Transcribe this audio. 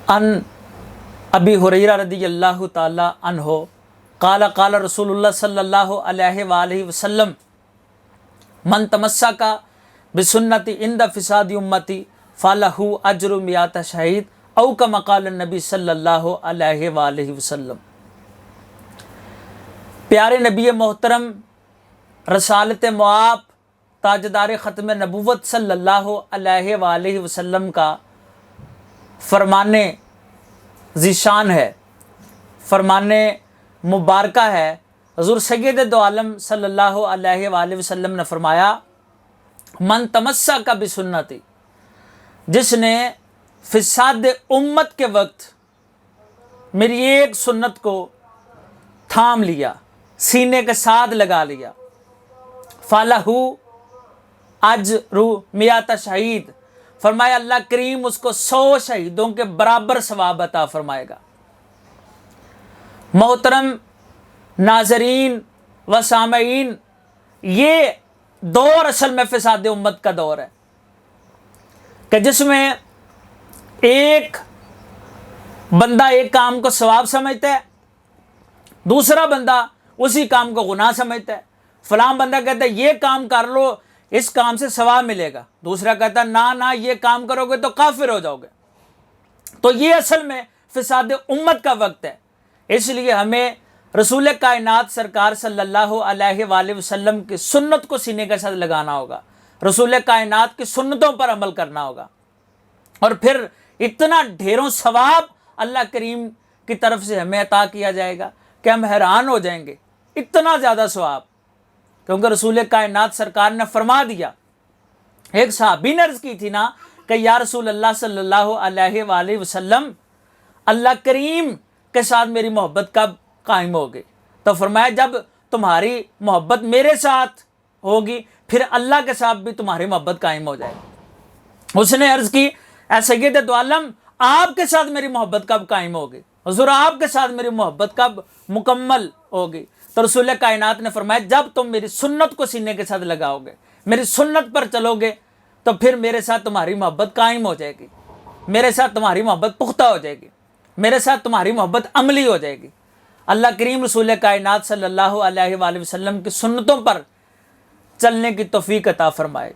ان ابی ہریرہ رضی اللہ تعالی عنہ قال قال رسول اللہ صلی اللہ علیہ وآلہ وسلم من تمسک بسنتی عند فساد امتی فلہ اجر مئات شہید او کما قال النبی صلی اللہ علیہ وآلہ وسلم۔ پیارے نبی محترم رسالت معاب تاجدار ختم نبوت صلی اللہ علیہ وآلہ وسلم کا فرمان ذیشان ہے، فرمان مبارکہ ہے۔ حضور سید دو عالم صلی اللہ علیہ وآلہ وسلم نے فرمایا من تمسک بسنتی، جس نے فساد امت کے وقت میری ایک سنت کو تھام لیا، سینے کے ساتھ لگا لیا، فَلَهُ اجر مئات شہید، فرمایا اللہ کریم اس کو 100 شہیدوں کے برابر ثواب عطا فرمائے گا۔ محترم ناظرین و سامعین، یہ دور اصل میں فساد امت کا دور ہے کہ جس میں ایک بندہ ایک کام کو ثواب سمجھتا ہے، دوسرا بندہ اسی کام کو گناہ سمجھتا ہے۔ فلاں بندہ کہتا ہے یہ کام کر لو، اس کام سے ثواب ملے گا، دوسرا کہتا ہے نہ یہ کام کرو گے تو کافر ہو جاؤ گے۔ تو یہ اصل میں فساد امت کا وقت ہے۔ اس لیے ہمیں رسول کائنات سرکار صلی اللہ علیہ وآلہ وسلم کی سنت کو سینے کے ساتھ لگانا ہوگا، رسول کائنات کی سنتوں پر عمل کرنا ہوگا، اور پھر اتنا ڈھیروں ثواب اللہ کریم کی طرف سے ہمیں عطا کیا جائے گا کہ ہم حیران ہو جائیں گے، اتنا زیادہ ثواب۔ کیونکہ رسول کائنات سرکار نے فرما دیا، ایک صحابی نے عرض کی تھی نا کہ یا رسول اللہ صلی اللہ علیہ وآلہ وسلم، اللہ کریم کے ساتھ میری محبت کب قائم ہوگی؟ تو فرمایا جب تمہاری محبت میرے ساتھ ہوگی پھر اللہ کے ساتھ بھی تمہاری محبت قائم ہو جائے گی۔ اس نے عرض کی اے سید دو عالم، آپ کے ساتھ میری محبت کب قائم ہوگی؟ حضور آپ کے ساتھ میری محبت کب مکمل ہوگی؟ تو رسول کائنات نے فرمایا جب تم میری سنت کو سینے کے ساتھ لگاؤ گے، میری سنت پر چلو گے، تو پھر میرے ساتھ تمہاری محبت قائم ہو جائے گی، میرے ساتھ تمہاری محبت پختہ ہو جائے گی، میرے ساتھ تمہاری محبت عملی ہو جائے گی۔ اللہ کریم رسول کائنات صلی اللہ علیہ وآلہ وسلم کی سنتوں پر چلنے کی توفیق عطا فرمائے۔